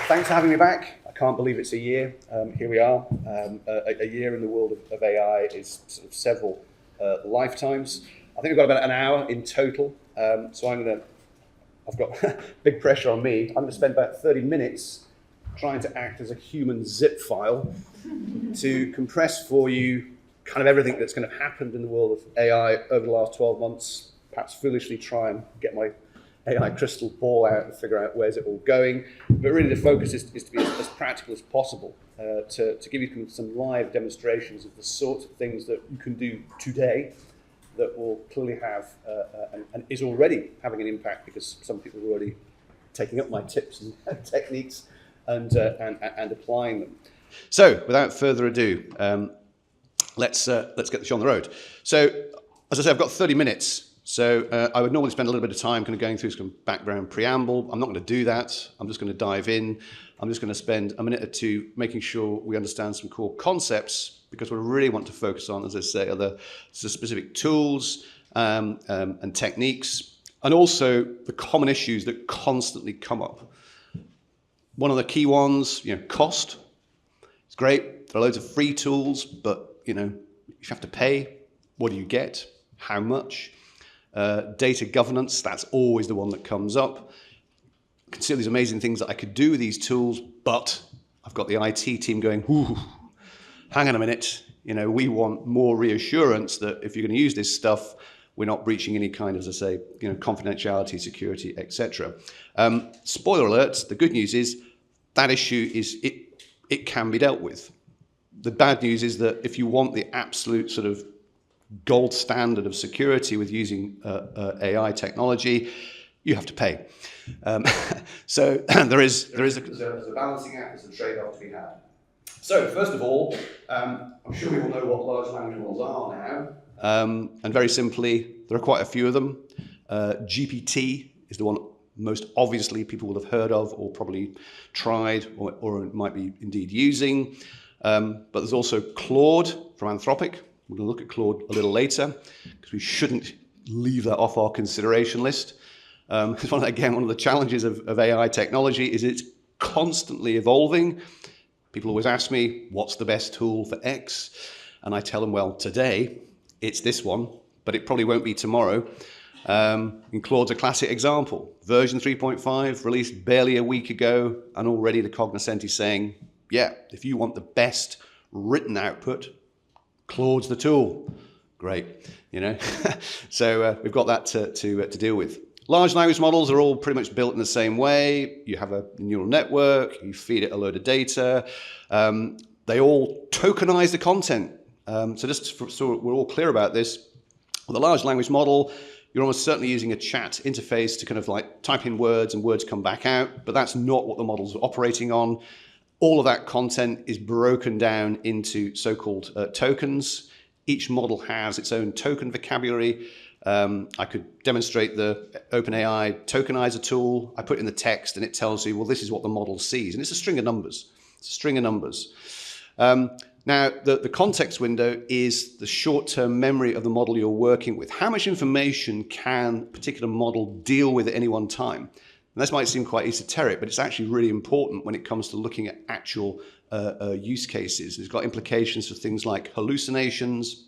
Thanks for having me back. I can't believe it's a year. Here we are. A year in the world of AI is sort of several lifetimes. I think we've got about an hour in total. So I've got big pressure on me. I'm going to spend about 30 minutes trying to act as a human zip file to compress for you kind of everything that's kind of happened in the world of AI over the last 12 months, perhaps foolishly try and get my AI crystal ball out and figure out where's it all going. But really the focus is to be as practical as possible, to give you some live demonstrations of the sorts of things that you can do today that will clearly have, and is already having an impact, because some people are already taking up my tips and techniques and applying them. So without further ado, let's get the show on the road. So as I say, I've got 30 minutes. So I would normally spend a little bit of time kind of going through some background preamble. I'm not going to do that. I'm just going to dive in. I'm just going to spend a minute or two making sure we understand some core concepts, because what I really want to focus on, as I say, are the specific tools and techniques, and also the common issues that constantly come up. One of the key ones, cost. It's great. There are loads of free tools, but if you have to pay, what do you get? How much? Data governance, that's always the one that comes up. I can see all these amazing things that I could do with these tools, but I've got the IT team going, ooh, hang on a minute. We want more reassurance that if you're going to use this stuff, we're not breaching any kind of, as I say, confidentiality, security, etc. Spoiler alert, the good news is that issue it can be dealt with. The bad news is that if you want the absolute sort of gold standard of security with using AI technology, you have to pay. So there's a balancing act, there's a trade-off to be had. So first of all, I'm sure we all know what large language models are now. And very simply, there are quite a few of them. GPT is the one most obviously people will have heard of or probably tried or might be indeed using. But there's also Claude from Anthropic. We're going to look at Claude a little later, because we shouldn't leave that off our consideration list. Because one of the challenges of AI technology is it's constantly evolving. People always ask me, what's the best tool for X? And I tell them, well, today it's this one, but it probably won't be tomorrow. And Claude's a classic example. Version 3.5 released barely a week ago, and already the cognoscenti is saying, yeah, if you want the best written output, Claude's the tool. Great, So we've got that to deal with. Large language models are all pretty much built in the same way. You have a neural network, you feed it a load of data. They all tokenize the content. So just so we're all clear about this, with a large language model, you're almost certainly using a chat interface to kind of like type in words and words come back out, but that's not what the model's operating on. All of that content is broken down into so-called tokens. Each model has its own token vocabulary. I could demonstrate the OpenAI tokenizer tool. I put in the text and it tells you, well, this is what the model sees. And it's a string of numbers. It's a string of numbers. Now, the context window is the short-term memory of the model you're working with. How much information can a particular model deal with at any one time? And this might seem quite esoteric, but it's actually really important when it comes to looking at actual use cases. It's got implications for things like hallucinations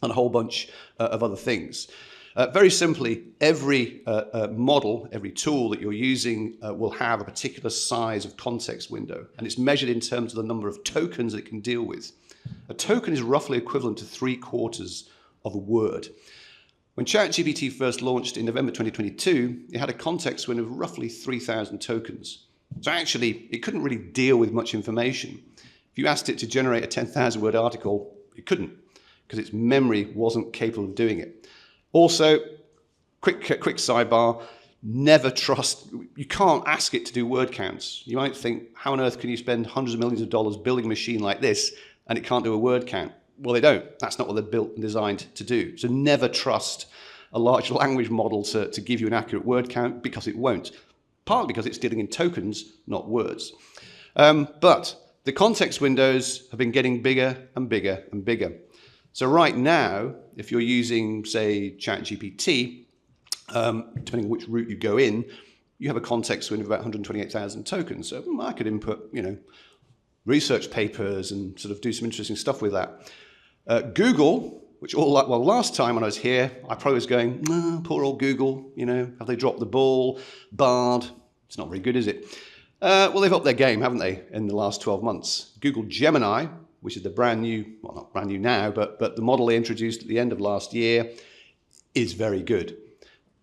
and a whole bunch of other things. Very simply, every model, every tool that you're using will have a particular size of context window, and it's measured in terms of the number of tokens that it can deal with. A token is roughly equivalent to 3/4 of a word. When ChatGPT first launched in November 2022, it had a context window of roughly 3,000 tokens. So actually, it couldn't really deal with much information. If you asked it to generate a 10,000 word article, it couldn't, because its memory wasn't capable of doing it. Also, quick sidebar, never trust, you can't ask it to do word counts. You might think, how on earth can you spend hundreds of millions of dollars building a machine like this and it can't do a word count? Well, they don't. That's not what they're built and designed to do. So never trust a large language model to give you an accurate word count, because it won't. Partly because it's dealing in tokens, not words. But the context windows have been getting bigger and bigger and bigger. So right now, if you're using, say, ChatGPT, depending on which route you go in, you have a context window of about 128,000 tokens. So I could input, research papers and sort of do some interesting stuff with that. Google, which last time when I was here, I probably was going, oh, poor old Google, have they dropped the ball? Bard, it's not very good, is it? Well, they've upped their game, haven't they, in the last 12 months. Google Gemini, which is the brand new, well, not brand new now, but the model they introduced at the end of last year, is very good.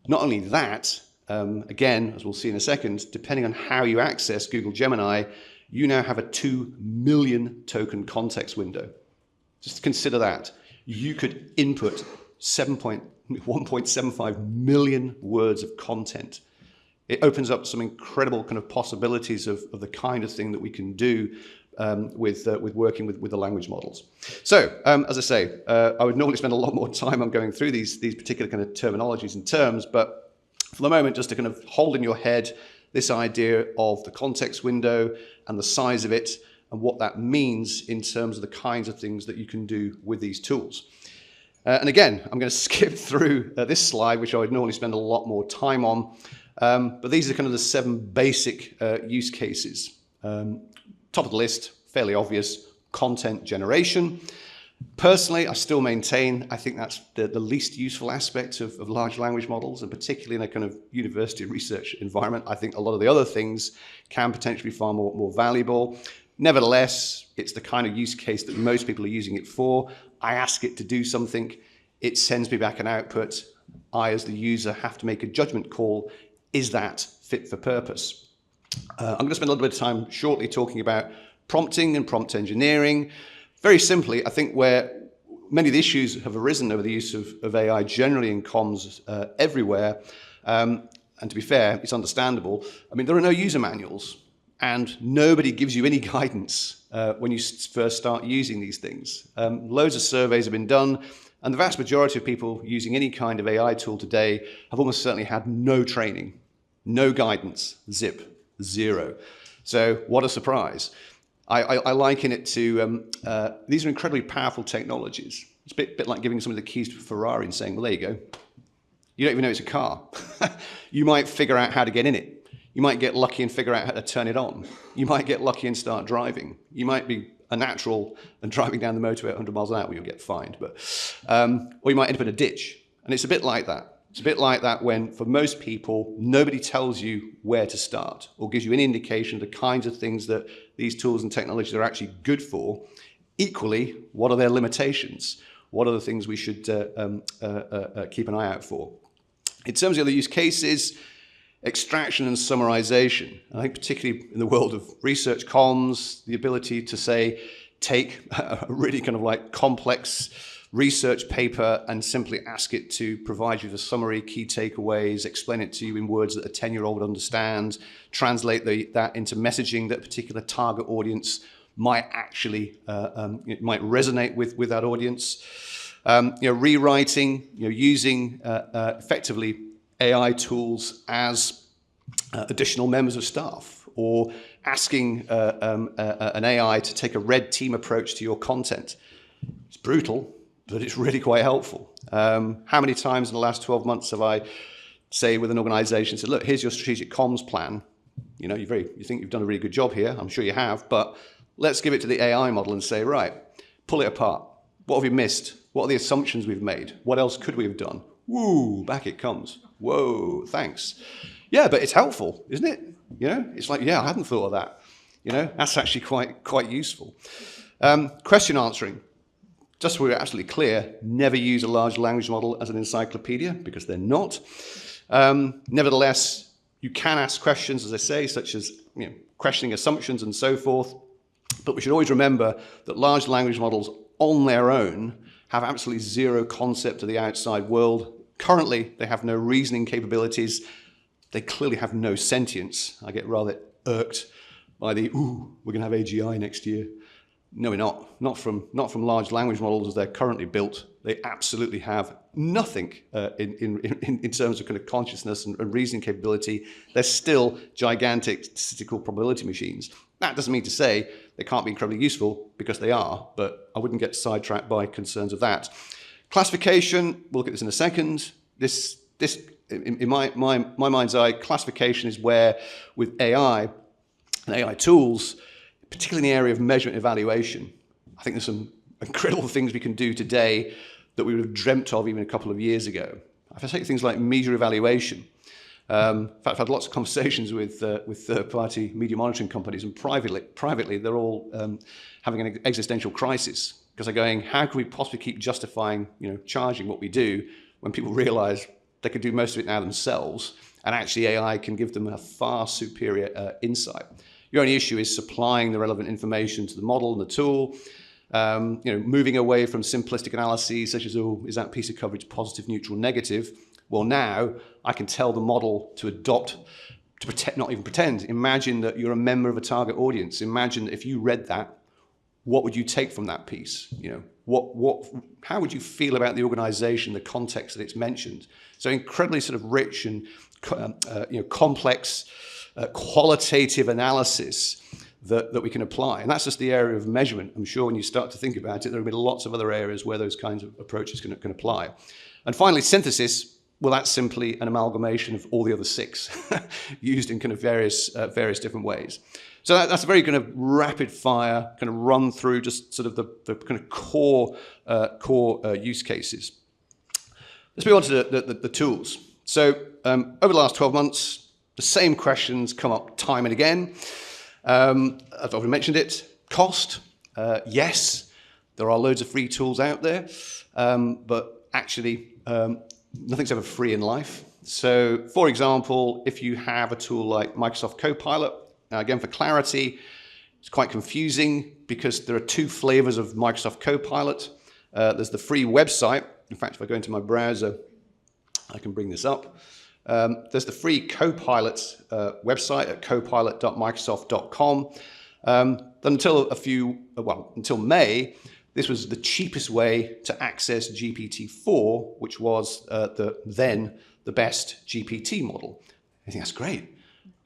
Not only that, again, as we'll see in a second, depending on how you access Google Gemini, you now have a 2 million token context window. Just consider that. You could input 1.75 million words of content. It opens up some incredible kind of possibilities of the kind of thing that we can do with working with the language models. So, as I say, I would normally spend a lot more time on going through these particular kind of terminologies and terms, but for the moment, just to kind of hold in your head this idea of the context window and the size of it and what that means in terms of the kinds of things that you can do with these tools. And again, I'm going to skip through this slide, which I would normally spend a lot more time on, but these are kind of the 7 basic use cases. Top of the list, fairly obvious, content generation. Personally, I still maintain, I think that's the least useful aspect of large language models, and particularly in a kind of university research environment. I think a lot of the other things can potentially be far more valuable. Nevertheless, it's the kind of use case that most people are using it for. I ask it to do something, it sends me back an output. I, as the user, have to make a judgment call. Is that fit for purpose? I'm going to spend a little bit of time shortly talking about prompting and prompt engineering. Very simply, I think where many of the issues have arisen over the use of AI generally in comms everywhere, and to be fair, it's understandable. I mean, there are no user manuals, and nobody gives you any guidance when you first start using these things. Loads of surveys have been done, and the vast majority of people using any kind of AI tool today have almost certainly had no training, no guidance, zero. So what a surprise. I liken it to, these are incredibly powerful technologies. It's a bit like giving somebody the keys to a Ferrari and saying, well, there you go. You don't even know it's a car. You might figure out how to get in it. You might get lucky and figure out how to turn it on. You might get lucky and start driving. You might be a natural and driving down the motorway at 100 miles an hour, you'll get fined. But, or you might end up in a ditch. And it's a bit like that. It's a bit like that when, for most people, nobody tells you where to start or gives you any indication of the kinds of things that these tools and technologies are actually good for. Equally, what are their limitations? What are the things we should keep an eye out for? In terms of the use cases, extraction and summarization. I think particularly in the world of research comms, the ability to say, take a really kind of like complex research paper and simply ask it to provide you the summary, key takeaways, explain it to you in words that a 10-year-old would understand, translate that into messaging that a particular target audience might actually, it might resonate with that audience. Rewriting, using effectively AI tools as additional members of staff, or asking an AI to take a red team approach to your content. It's brutal, but it's really quite helpful. How many times in the last 12 months have I, say, with an organization, said, look, here's your strategic comms plan. You think you've done a really good job here. I'm sure you have, but let's give it to the AI model and say, right, pull it apart. What have we missed? What are the assumptions we've made? What else could we have done? Woo, back it comes. Whoa, thanks. Yeah, but it's helpful, isn't it? It's like, yeah, I hadn't thought of that. That's actually quite useful. Question answering. Just so we're absolutely clear, never use a large language model as an encyclopedia, because they're not. Nevertheless, you can ask questions, as I say, such as questioning assumptions and so forth. But we should always remember that large language models on their own have absolutely zero concept of the outside world. Currently, they have no reasoning capabilities. They clearly have no sentience. I get rather irked by the, we're going to have AGI next year. No, we're not. Not from large language models as they're currently built. They absolutely have nothing in terms of kind of consciousness and reasoning capability. They're still gigantic statistical probability machines. That doesn't mean to say they can't be incredibly useful, because they are, but I wouldn't get sidetracked by concerns of that. Classification, we'll look at this in a second. This in my mind's eye, classification is where with AI and AI tools, particularly in the area of measurement and evaluation, I think there's some incredible things we can do today that we would have dreamt of even a couple of years ago. If I take things like media evaluation, in fact, I've had lots of conversations with third-party media monitoring companies, and privately they're all having an existential crisis because they're going, how can we possibly keep justifying, charging what we do when people realise they could do most of it now themselves, and actually AI can give them a far superior insight. Your only issue is supplying the relevant information to the model and the tool. Moving away from simplistic analyses such as, is that piece of coverage positive, neutral, negative? Well, now I can tell the model to adopt, to pretend, not even pretend. Imagine that you're a member of a target audience. Imagine that if you read that, what would you take from that piece? How would you feel about the organization, the context that it's mentioned? So incredibly sort of rich and complex qualitative analysis that we can apply. And that's just the area of measurement. I'm sure when you start to think about it, there will be lots of other areas where those kinds of approaches can apply. And finally, synthesis. Well, that's simply an amalgamation of all the other 6 used in kind of various different ways. So that's a very kind of rapid fire kind of run through just sort of the kind of core use cases. Let's move on to the tools. So over the last 12 months, the same questions come up time and again. I've already mentioned it. Cost, yes, there are loads of free tools out there, but actually nothing's ever free in life. So, for example, if you have a tool like Microsoft Copilot, now again for clarity, it's quite confusing because there are 2 flavors of Microsoft Copilot. There's the free website. In fact, if I go into my browser, I can bring this up. There's the free Copilot website at copilot.microsoft.com. Until May, this was the cheapest way to access GPT-4, which was the best GPT model. I think that's great.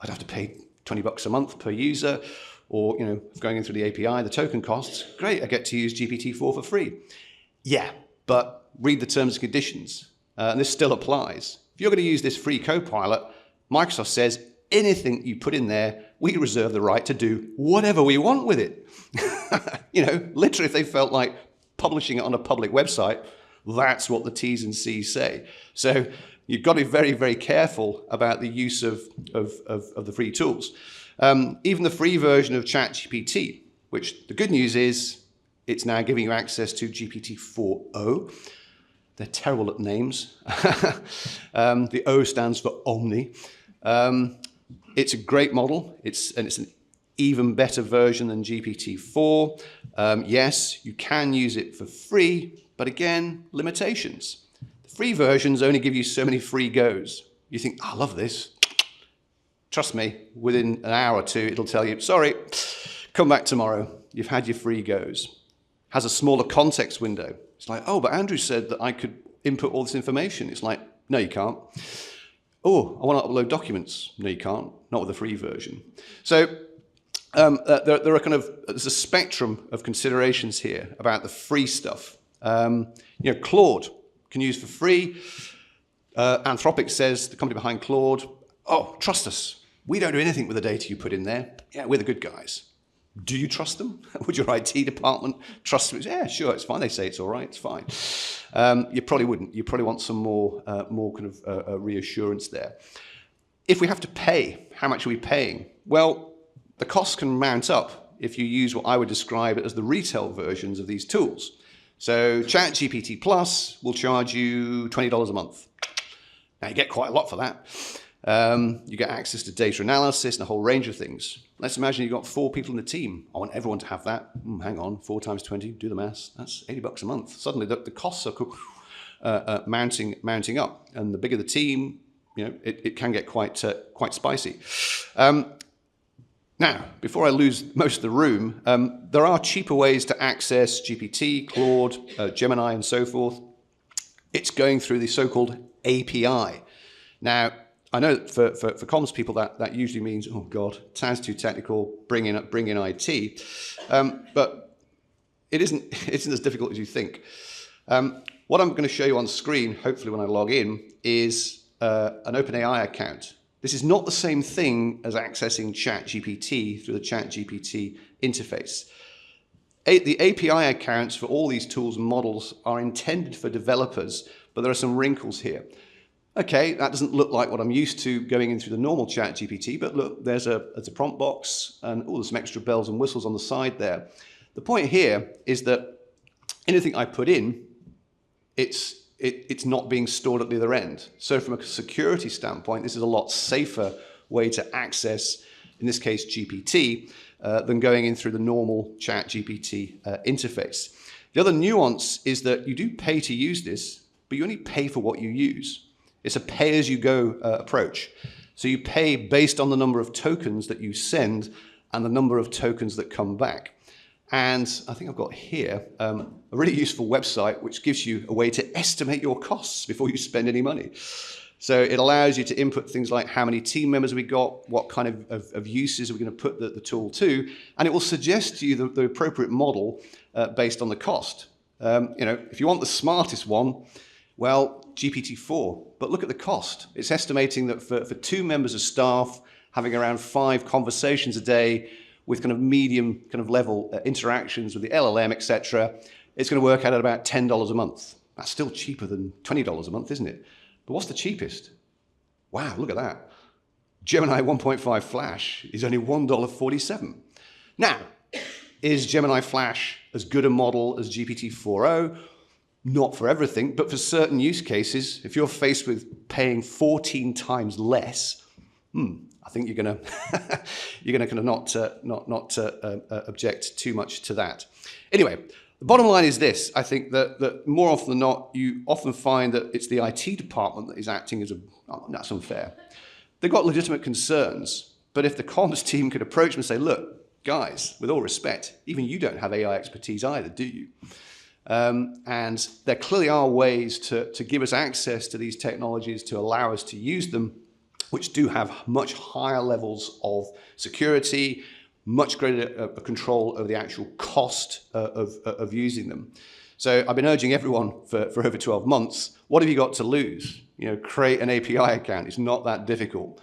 I'd have to pay $20 a month per user, or going in through the API, the token costs. Great, I get to use GPT-4 for free. Yeah, but read the terms and conditions, and this still applies. If you're going to use this free Copilot, Microsoft says anything you put in there, we reserve the right to do whatever we want with it. Literally, if they felt like publishing it on a public website, that's what the T's and C's say. So you've got to be very, very careful about the use of the free tools. Even the free version of ChatGPT, which the good news is it's now giving you access to GPT-4o. They're terrible at names. The O stands for Omni. It's a great model. It's an even better version than GPT-4. Yes, you can use it for free, but again, limitations. The free versions only give you so many free goes. You think, I love this. Trust me, within an hour or 2, it'll tell you, sorry, come back tomorrow. You've had your free goes. Has a smaller context window. It's like, oh, but Andrew said that I could input all this information. It's like, no, you can't. Oh, I want to upload documents. No, you can't. Not with the free version. So there are there's a spectrum of considerations here about the free stuff. Claude can use for free. Anthropic says, the company behind Claude, oh, trust us. We don't do anything with the data you put in there. Yeah, we're the good guys. Do you trust them? Would your IT department trust them? Yeah, sure, it's fine. They say it's all right, it's fine. You probably wouldn't. You probably want some more kind of reassurance there. If we have to pay, how much are we paying? Well, the costs can mount up if you use what I would describe as the retail versions of these tools. So ChatGPT Plus will charge you $20 a month. Now, you get quite a lot for that. You get access to data analysis and a whole range of things. Let's imagine you've got 4 people in the team. I want everyone to have that. Hang on, 4 times 20, do the maths. That's $80 a month. Suddenly the costs are mounting up. And the bigger the team, it can get quite spicy. Now, before I lose most of the room, there are cheaper ways to access GPT, Claude, Gemini, and so forth. It's going through the so-called API. Now, I know that for comms people that usually means, oh God, sounds too technical, bring in IT, but it isn't as difficult as you think. What I'm going to show you on screen, hopefully when I log in, is an OpenAI account. This is not the same thing as accessing ChatGPT through the ChatGPT interface. The API accounts for all these tools and models are intended for developers, but there are some wrinkles here. Okay, that doesn't look like what I'm used to going in through the normal ChatGPT, but look, there's a prompt box and there's some extra bells and whistles on the side there. The point here is that anything I put in, it's not being stored at the other end. So from a security standpoint, this is a lot safer way to access, in this case, GPT, than going in through the normal ChatGPT interface. The other nuance is that you do pay to use this, but you only pay for what you use. It's a pay-as-you-go approach. So you pay based on the number of tokens that you send and the number of tokens that come back. And I think I've got here a really useful website which gives you a way to estimate your costs before you spend any money. So it allows you to input things like how many team members we got, what kind of uses are we going to put the tool to, and it will suggest to you the appropriate model based on the cost. If you want the smartest one, well, GPT-4, but look at the cost. It's estimating that for 2 members of staff having around 5 conversations a day with kind of medium kind of level interactions with the LLM, etc., it's going to work out at about $10 a month. That's still cheaper than $20 a month, isn't it? But what's the cheapest? Wow, look at that. Gemini 1.5 Flash is only $1.47. Now, is Gemini Flash as good a model as GPT-4o? Not for everything, but for certain use cases, if you're faced with paying 14 times less, I think you're going to kind of not object too much to that. Anyway, the bottom line is this. I think that more often than not, you often find that it's the IT department that is acting as that's unfair. They've got legitimate concerns, but if the comms team could approach them and say, look, guys, with all respect, even you don't have AI expertise either, do you? And there clearly are ways to give us access to these technologies to allow us to use them, which do have much higher levels of security, much greater control over the actual cost of using them. So I've been urging everyone for over 12 months, what have you got to lose? Create an API account. It's not that difficult.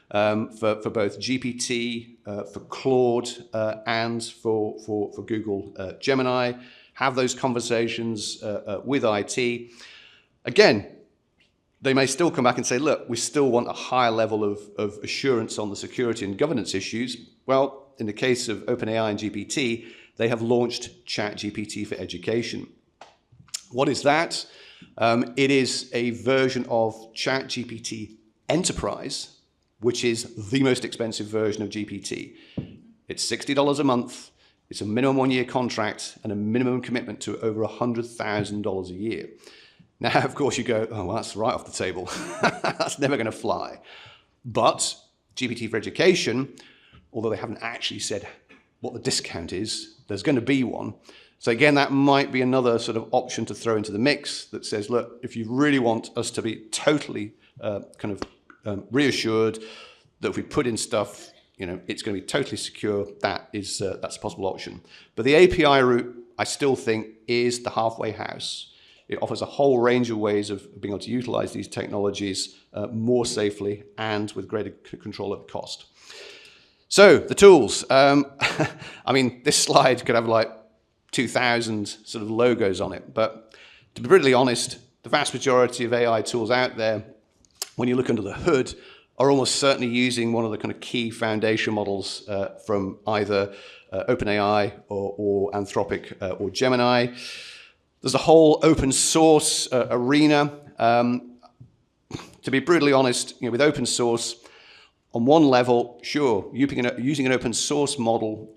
For both GPT, for Claude, and for Google Gemini. Have those conversations with IT. Again, they may still come back and say, look, we still want a higher level of assurance on the security and governance issues. Well, in the case of OpenAI and GPT, they have launched ChatGPT for Education. What is that? It is a version of ChatGPT Enterprise, which is the most expensive version of GPT. It's $60 a month. It's a minimum 1-year contract and a minimum commitment to over $100,000 a year. Now, of course, you go, oh, well, that's right off the table. That's never going to fly. But GPT for Education, although they haven't actually said what the discount is, there's going to be one. So again, that might be another sort of option to throw into the mix that says, look, if you really want us to be totally reassured that if we put in stuff, it's going to be totally secure, that's a possible option. But the API route, I still think, is the halfway house. It offers a whole range of ways of being able to utilize these technologies more safely and with greater control of cost. So the tools. I mean, this slide could have like 2,000 sort of logos on it. But to be brutally honest, the vast majority of AI tools out there, when you look under the hood, are almost certainly using one of the kind of key foundation models from either OpenAI or Anthropic or Gemini. There's a whole open source arena. To be brutally honest, with open source, on one level, sure, using an open source model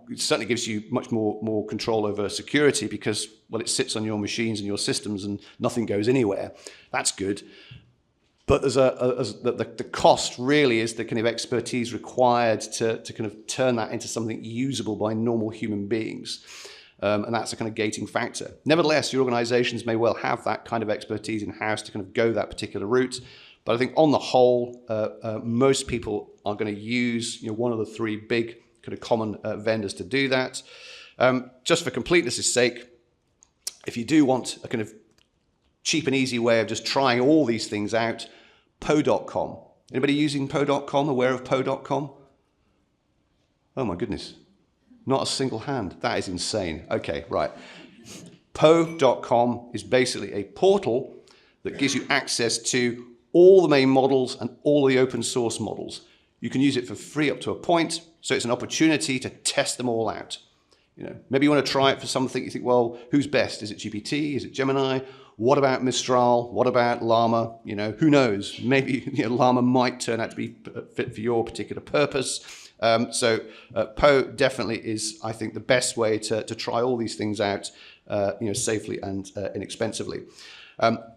it certainly gives you much more control over security because, well, it sits on your machines and your systems and nothing goes anywhere. That's good. But there's the cost really is the kind of expertise required to kind of turn that into something usable by normal human beings. And that's a kind of gating factor. Nevertheless, your organizations may well have that kind of expertise in-house to kind of go that particular route. But I think on the whole, most people are going to use one of the 3 big kind of common vendors to do that. Just for completeness' sake, if you do want a kind of cheap and easy way of just trying all these things out, Po.com. Anybody using Po.com, aware of Po.com? Oh my goodness. Not a single hand. That is insane. Okay, right. Po.com is basically a portal that gives you access to all the main models and all the open source models. You can use it for free up to a point, so it's an opportunity to test them all out. Maybe you want to try it for something, you think, well, who's best? Is it GPT? Is it Gemini? What about Mistral? What about Llama? Who knows? Maybe Llama might turn out to be fit for your particular purpose. So Po definitely is, I think, the best way to try all these things out, safely and inexpensively.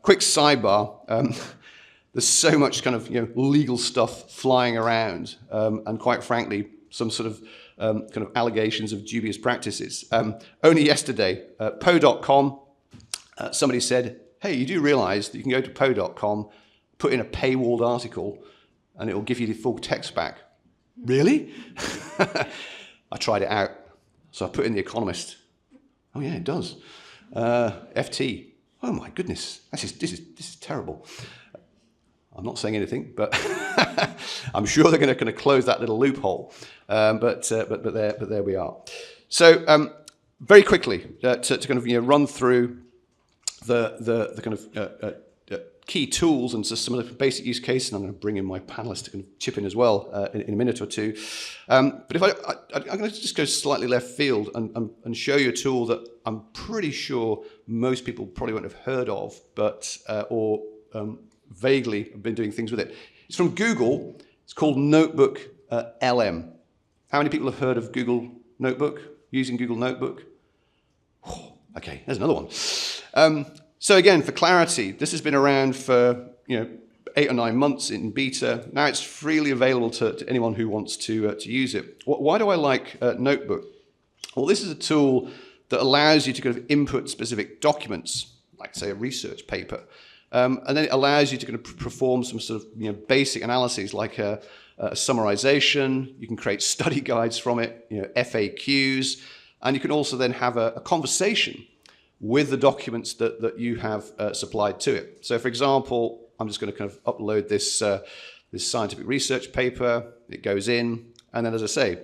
Quick sidebar. There's so much kind of legal stuff flying around, and quite frankly, some sort of kind of allegations of dubious practices. Only yesterday, Po.com, somebody said, hey, you do realize that you can go to Po.com, put in a paywalled article, and it will give you the full text back. Really? I tried it out. So I put in The Economist. Oh yeah, it does. FT. Oh my goodness, this is terrible. I'm not saying anything, but I'm sure they're going to close that little loophole. But there we are. So very quickly to kind of run through the kind of key tools and some of the basic use cases, and I'm going to bring in my panelists to kind of chip in as well in a minute or two. But if I'm going to just go slightly left field and show you a tool that I'm pretty sure most people probably won't have heard of, but or vaguely have been doing things with it. It's from Google. It's called Notebook LM. How many people have heard of Google Notebook, using Google Notebook? Oh, okay, there's another one. So again, for clarity, this has been around for 8 or 9 months in beta. Now it's freely available to anyone who wants to use it. Why do I like Notebook? Well, this is a tool that allows you to kind of input specific documents, like say a research paper, and then it allows you to kind of perform some sort of basic analyses like a summarization. You can create study guides from it, FAQs, and you can also then have a conversation with the documents that you have supplied to it. So for example, I'm just going to kind of upload this scientific research paper. It goes in, and then as I say,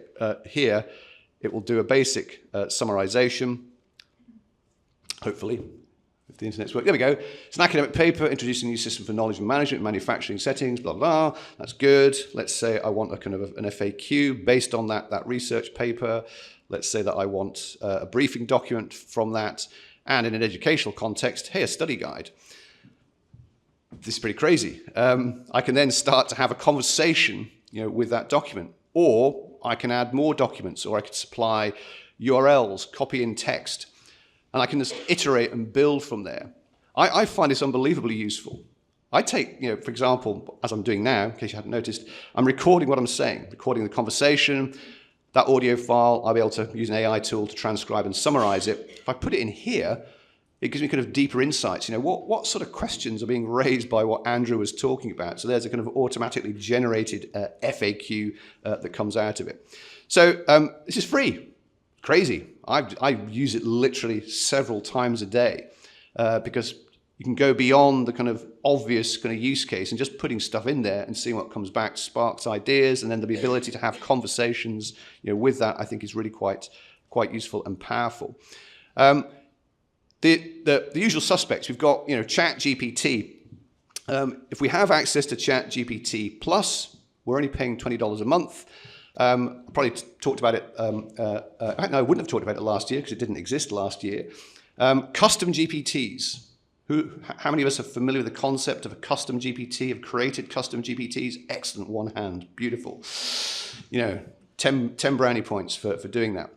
here, it will do a basic summarization, hopefully, if the internet's working. There we go. It's an academic paper introducing a new system for knowledge and management in manufacturing settings, blah, blah, blah. That's good. Let's say I want a kind of an FAQ based on that research paper. Let's say that I want a briefing document from that. And in an educational context, hey, a study guide. This is pretty crazy. I can then start to have a conversation, with that document, or I can add more documents, or I could supply URLs, copy in text, and I can just iterate and build from there. I find this unbelievably useful. I take, for example, as I'm doing now, in case you hadn't noticed, I'm recording what I'm saying, recording the conversation. That audio file, I'll be able to use an AI tool to transcribe and summarize it. If I put it in here, it gives me kind of deeper insights. What sort of questions are being raised by what Andrew was talking about? So there's a kind of automatically generated FAQ that comes out of it. So this is free. Crazy. I use it literally several times a day because you can go beyond the kind of obvious kind of use case and just putting stuff in there and seeing what comes back sparks ideas, and then the ability to have conversations, with that, I think is really quite useful and powerful. The usual suspects, we've got ChatGPT. If we have access to ChatGPT Plus, we're only paying $20 a month. I probably talked about it. No, I wouldn't have talked about it last year because it didn't exist last year. Custom GPTs. How many of us are familiar with the concept of a custom GPT, have created custom GPTs? Excellent, one hand, beautiful. 10 brownie points for doing that.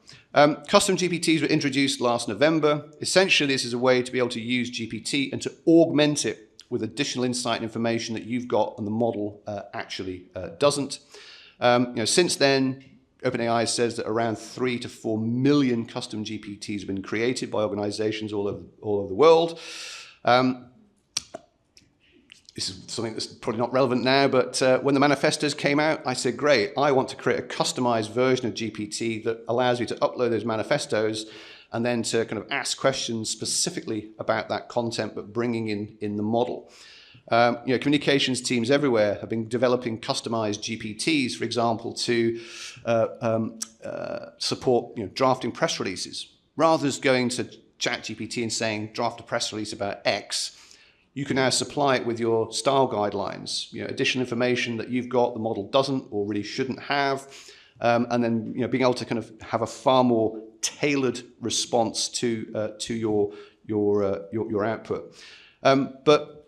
Custom GPTs were introduced last November. Essentially, this is a way to be able to use GPT and to augment it with additional insight and information that you've got and the model actually doesn't. Since then, OpenAI says that around 3 to 4 million custom GPTs have been created by organizations all over the world. This is something that's probably not relevant now, but when the manifestos came out, I said, great, I want to create a customized version of GPT that allows me to upload those manifestos and then to kind of ask questions specifically about that content, but bringing in the model. Communications teams everywhere have been developing customized GPTs, for example, to support drafting press releases. Rather than just going to ChatGPT and saying, draft a press release about X, you can now supply it with your style guidelines, additional information that you've got, the model doesn't or really shouldn't have, and then being able to kind of have a far more tailored response to your output. The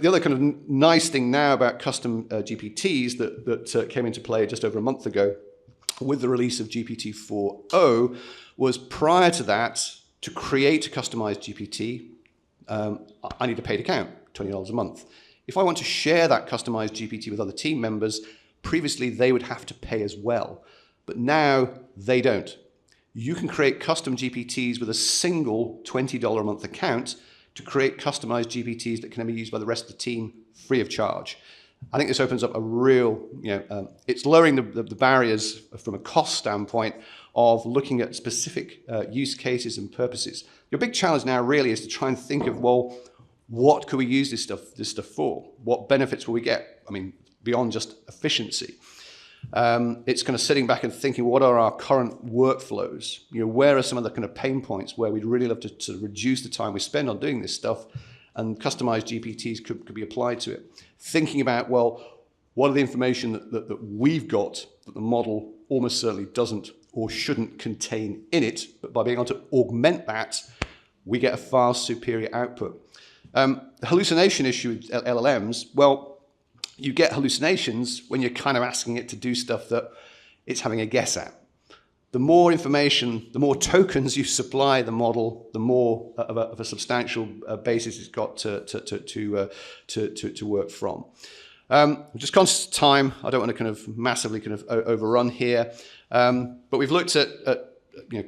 other kind of nice thing now about custom GPTs that came into play just over a month ago with the release of GPT-4o was, prior to that, to create a customized GPT, I need a paid account, $20 a month. If I want to share that customized GPT with other team members, previously they would have to pay as well. But now they don't. You can create custom GPTs with a single $20 a month account to create customized GPTs that can be used by the rest of the team free of charge. I think this opens up a real, it's lowering the barriers from a cost standpoint of looking at specific use cases and purposes. Your big challenge now really is to try and think of, well, what could we use this stuff for? What benefits will we get? I mean, beyond just efficiency. It's kind of sitting back and thinking, what are our current workflows? Where are some of the kind of pain points where we'd really love to reduce the time we spend on doing this stuff, and customized GPTs could be applied to it. Thinking about, well, what are the information that we've got that the model almost certainly doesn't or shouldn't contain in it, but by being able to augment that, we get a far superior output. The hallucination issue with LLMs, well, you get hallucinations when you're kind of asking it to do stuff that it's having a guess at. The more information, the more tokens you supply the model, the more of a substantial basis it's got to work from. Just conscious of time, I don't want to kind of massively kind of overrun here, but we've looked at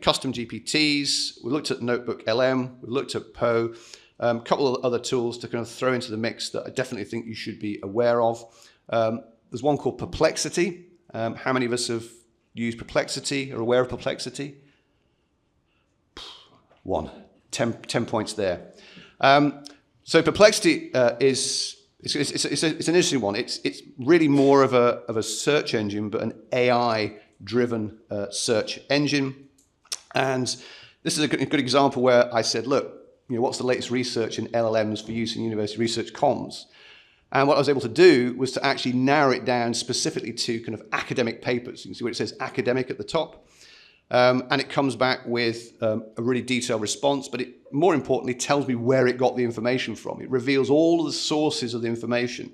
custom GPTs, we looked at Notebook LM, we looked at Poe, a couple of other tools to kind of throw into the mix that I definitely think you should be aware of. There's one called Perplexity. How many of us have used Perplexity or aware of Perplexity? 10 points there. So Perplexity it's an interesting one. It's really more of a search engine, but an AI-driven search engine. And this is a good example where I said, look, what's the latest research in LLMs for use in university research comms? And what I was able to do was to actually narrow it down specifically to kind of academic papers. You can see where it says academic at the top. And it comes back with a really detailed response, but it more importantly tells me where it got the information from. It reveals all of the sources of the information.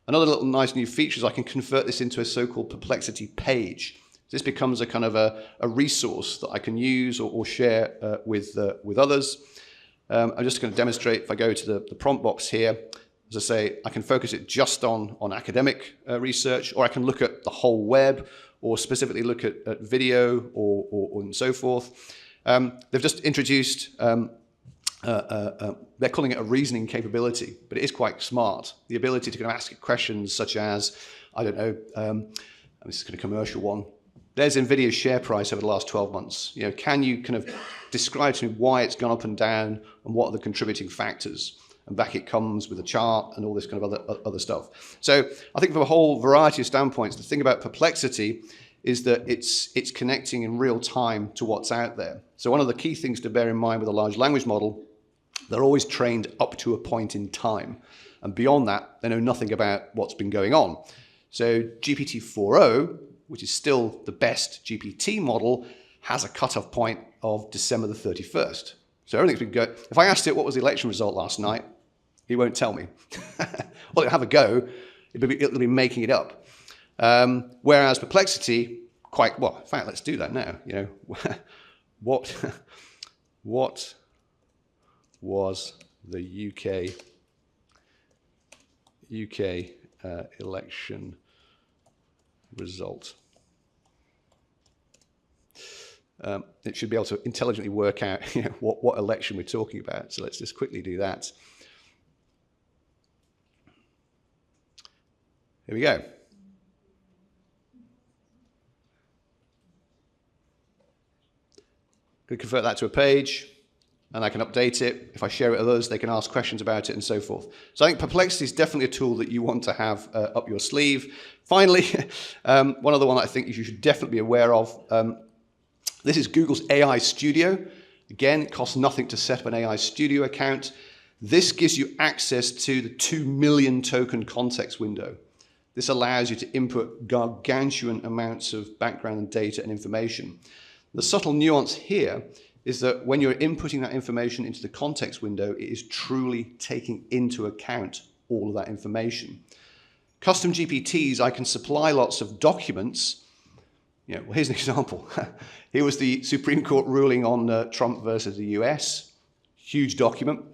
Another little nice new feature is I can convert this into a so-called Perplexity page. This becomes a kind of a resource that I can use or share with others. I'm just going to demonstrate. If I go to the prompt box here, as I say, I can focus it just on academic research, or I can look at the whole web, or specifically look at video, or and so forth. They've just introduced, they're calling it a reasoning capability, but it is quite smart. The ability to kind of ask it questions such as, I don't know, this is kind of commercial one. There's NVIDIA's share price over the last 12 months. Can you kind of describe to me why it's gone up and down and what are the contributing factors? And back it comes with a chart and all this kind of other stuff. So I think from a whole variety of standpoints, the thing about Perplexity is that it's connecting in real time to what's out there. So one of the key things to bear in mind with a large language model, they're always trained up to a point in time. And beyond that, they know nothing about what's been going on. So GPT-4o, which is still the best GPT model, has a cutoff point of December the 31st. So everything's been good. If I asked it what was the election result last night, it won't tell me. Well, it'll have a go. It'll be making it up. Whereas Perplexity, well, in fact, let's do that now. What was the UK election result? It should be able to intelligently work out what election we're talking about. So let's just quickly do that. Here we go. Going to convert that to a page. and I can update it. If I share it with others, they can ask questions about it and so forth. So I think Perplexity is definitely a tool that you want to have up your sleeve. Finally, one other one that I think you should definitely be aware of. This is Google's AI Studio. Again, it costs nothing to set up an AI Studio account. This gives you access to the 2 million token context window. This allows you to input gargantuan amounts of background and data and information. The subtle nuance here is that when you're inputting that information into the context window, it is truly taking into account all of that information. Custom GPTs, I can supply lots of documents. Well, here's an example. Here was the Supreme Court ruling on Trump versus the US. Huge document.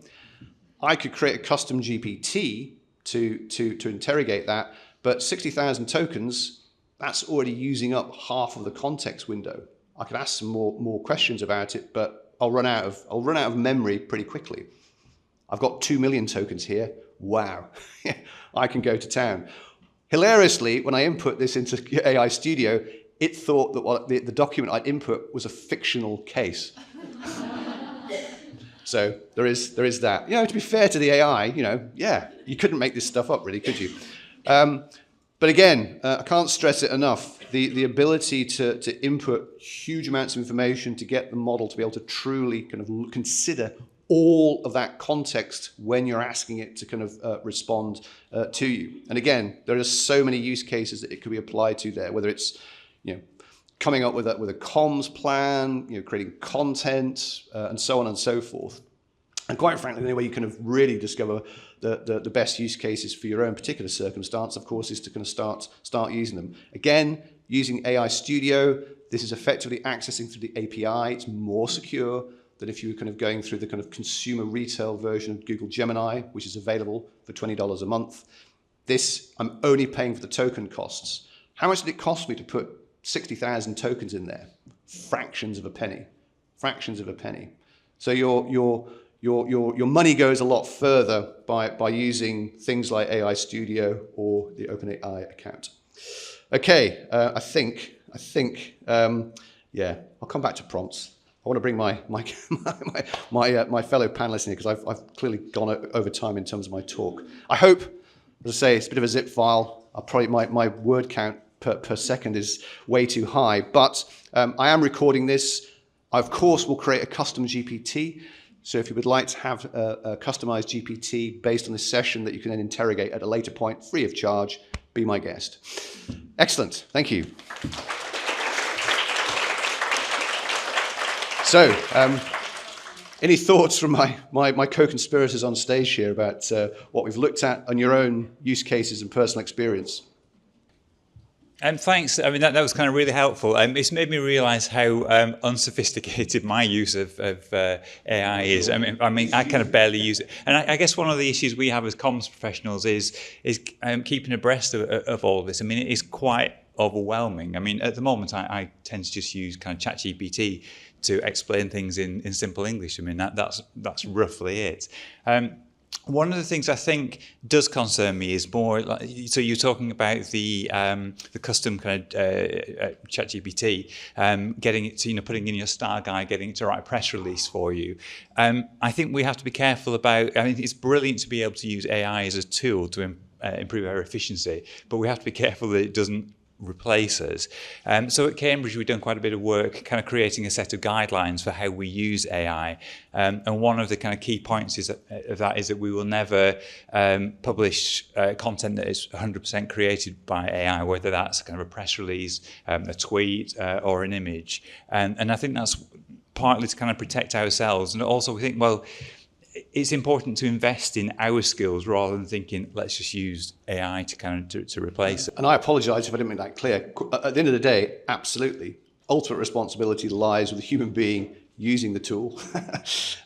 I could create a custom GPT to interrogate that, but 60,000 tokens, that's already using up half of the context window. I could ask some more questions about it, but I'll run out of memory pretty quickly. I've got 2 million tokens here. Wow, I can go to town. Hilariously, when I input this into AI Studio, it thought that the document I'd input was a fictional case. So there is that. To be fair to the AI, you couldn't make this stuff up, really, could you? But again, I can't stress it enough. The ability to input huge amounts of information to get the model to be able to truly kind of consider all of that context when you're asking it to kind of respond to you. And again, there are so many use cases that it could be applied to there, whether it's coming up with a comms plan, creating content, and so on and so forth. And quite frankly, the only way you can really discover the best use cases for your own particular circumstance, of course, is to kind of start using them. Again, using AI Studio, this is effectively accessing through the API. It's more secure than if you were kind of going through the kind of consumer retail version of Google Gemini, which is available for $20 a month. This, I'm only paying for the token costs. How much did it cost me to put 60,000 tokens in there? Fractions of a penny. Fractions of a penny. So your money goes a lot further by using things like AI Studio or the OpenAI account. Okay, I think, I'll come back to prompts. I want to bring my fellow panelists in here because I've clearly gone over time in terms of my talk. I hope, as I say, it's a bit of a zip file. My word count per second is way too high, but I am recording this. I, of course, will create a custom GPT. So if you would like to have a customized GPT based on this session that you can then interrogate at a later point, free of charge, be my guest. Excellent. Thank you. So, any thoughts from my co-conspirators on stage here about what we've looked at on your own use cases and personal experience? Thanks. I mean, that was kind of really helpful. It's made me realise how unsophisticated my use of AI is. I mean, I kind of barely use it. And I guess one of the issues we have as comms professionals is keeping abreast of all of this. I mean, it is quite overwhelming. I mean, at the moment, I tend to just use kind of ChatGPT to explain things in simple English. I mean, that's roughly it. One of the things I think does concern me is more like, so you're talking about the custom kind of ChatGPT, getting it to, putting in your star guide, getting it to write a press release for you. I think we have to be careful about, I mean, it's brilliant to be able to use AI as a tool to improve our efficiency, but we have to be careful that it doesn't replace us. So at Cambridge, we've done quite a bit of work kind of creating a set of guidelines for how we use AI. And one of the kind of key points of that is that we will never publish content that is 100% created by AI, whether that's kind of a press release, a tweet, or an image. And I think that's partly to kind of protect ourselves. And also we think, well, it's important to invest in our skills rather than thinking, let's just use AI to kind of to replace it. And I apologise if I didn't make that clear. At the end of the day, absolutely, ultimate responsibility lies with the human being using the tool.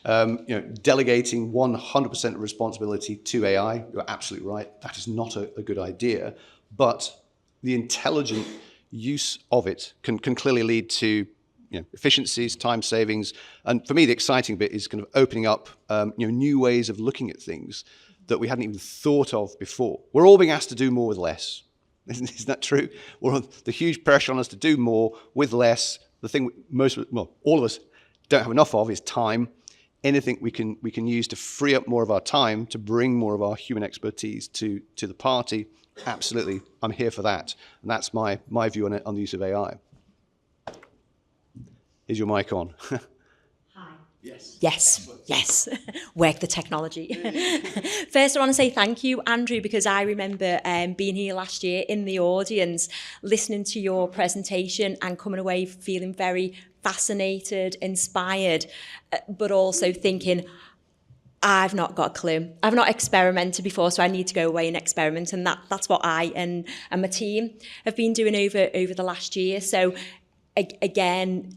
Delegating 100% of responsibility to AI, you're absolutely right. That is not a good idea. But the intelligent use of it can clearly lead to efficiencies, time savings, and for me, the exciting bit is kind of opening up new ways of looking at things that we hadn't even thought of before. We're all being asked to do more with less. Isn't that true? The huge pressure on us to do more with less. The thing all of us don't have enough of is time. anything we can use to free up more of our time, to bring more of our human expertise to the party, absolutely, I'm here for that. And that's my view on it, on the use of AI. Is your mic on? Yes. Work the technology. First, I want to say thank you, Andrew, because I remember being here last year in the audience, listening to your presentation and coming away feeling very fascinated, inspired, but also thinking, I've not got a clue. I've not experimented before, so I need to go away and experiment. And that's what I and my team have been doing over the last year. So again,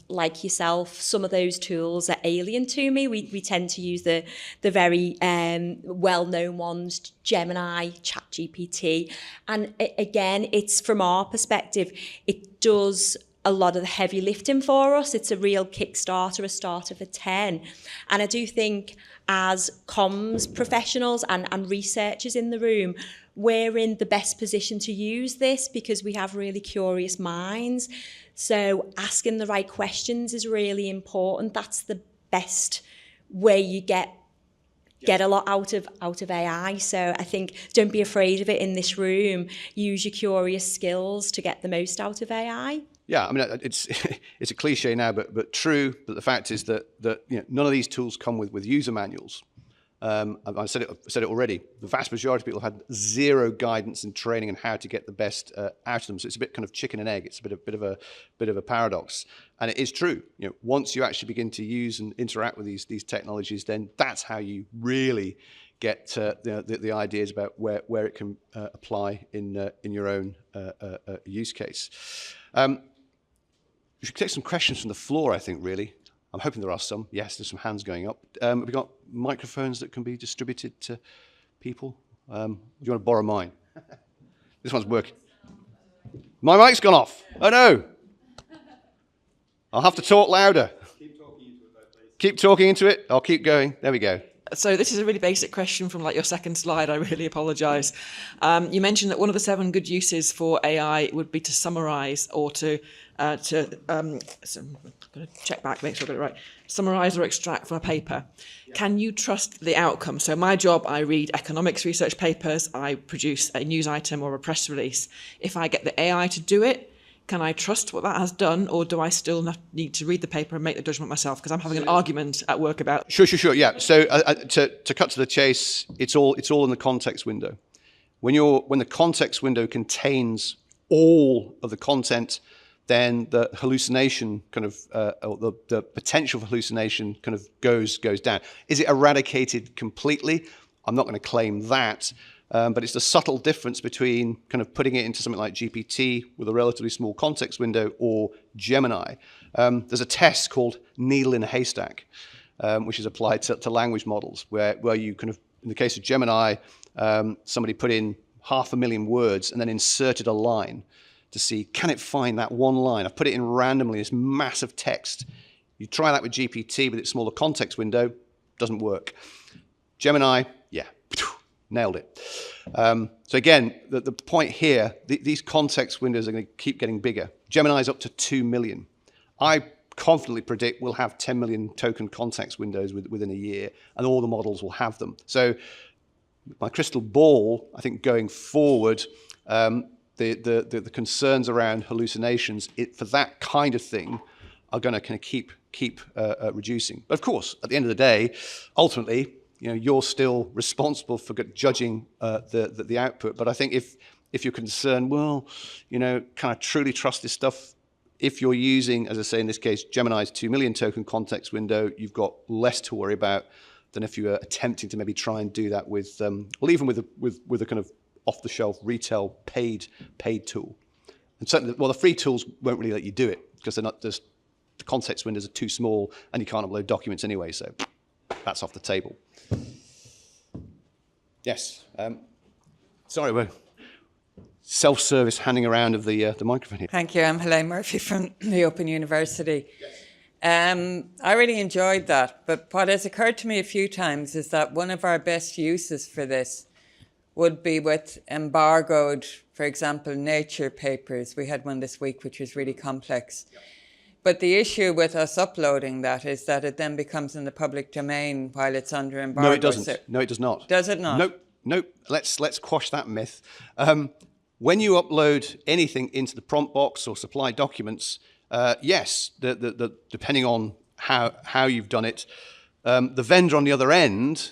like yourself, some of those tools are alien to me. We tend to use the very well-known ones, Gemini, ChatGPT. And again, it's from our perspective, it does a lot of the heavy lifting for us. It's a real Kickstarter, a starter for 10. And I do think as comms professionals and researchers in the room, we're in the best position to use this because we have really curious minds. So asking the right questions is really important. That's the best way you get a lot out of AI. So I think don't be afraid of it in this room. Use your curious skills to get the most out of AI. Yeah, I mean, it's a cliche now, but true. But the fact is that none of these tools come with user manuals. I said it already. The vast majority of people had zero guidance and training on how to get the best out of them. So it's a bit kind of chicken and egg. It's a bit of a paradox, and it is true. Once you actually begin to use and interact with these technologies, then that's how you really get the ideas about where it can apply in your own use case. We should take some questions from the floor, I think, really. I'm hoping there are some. Yes, there's some hands going up. Have we got microphones that can be distributed to people? Do you want to borrow mine? This one's working. My mic's gone off. Oh, no. I'll have to talk louder. Keep talking into it, though, please. Keep talking into it. I'll keep going. There we go. So this is a really basic question from your second slide. I really apologise. You mentioned that one of the 7 good uses for AI would be to summarise or so I'm going to check back, make sure I got it right. Summarise or extract from a paper. Yeah. Can you trust the outcome? So my job, I read economics research papers, I produce a news item or a press release. If I get the AI to do it, can I trust what that has done, or do I still need to read the paper and make the judgment myself? Because I'm having an argument at work about. Sure. Yeah. So to cut to the chase, it's all in the context window. When the context window contains all of the content, then the hallucination kind of or the potential for hallucination kind of goes down. Is it eradicated completely? I'm not going to claim that. But it's the subtle difference between kind of putting it into something like GPT with a relatively small context window or Gemini. There's a test called needle in a haystack, which is applied to language models, where you kind of, in the case of Gemini, somebody put in 500,000 words and then inserted a line to see, can it find that one line? I've put it in randomly, this massive text. You try that with GPT with its smaller context window, doesn't work. Gemini, yeah. Nailed it. So again, the point here, these context windows are going to keep getting bigger. Gemini's up to 2 million. I confidently predict we'll have 10 million token context windows within a year, and all the models will have them. So my crystal ball, I think going forward, the concerns around hallucinations for that kind of thing are going to kind of keep reducing. But of course, at the end of the day, ultimately, you're still responsible for judging the output. But I think if you're concerned, well, can I truly trust this stuff? If you're using, as I say in this case, Gemini's 2 million token context window, you've got less to worry about than if you were attempting to maybe try and do that with, well, even with a kind of off-the-shelf retail paid tool. And certainly, well, the free tools won't really let you do it because the context windows are too small and you can't upload documents anyway. So that's off the table. Yes. Sorry, we're self-service handing around of the microphone here. Thank you. I'm Helene Murphy from the Open University. I really enjoyed that. But what has occurred to me a few times is that one of our best uses for this would be with embargoed, for example, Nature papers. We had one this week which was really complex. But the issue with us uploading that is that it then becomes in the public domain while it's under embargo. No, it doesn't. No, it does not. Does it not? Nope. Let's quash that myth. When you upload anything into the prompt box or supply documents, yes, depending on how you've done it, the vendor on the other end,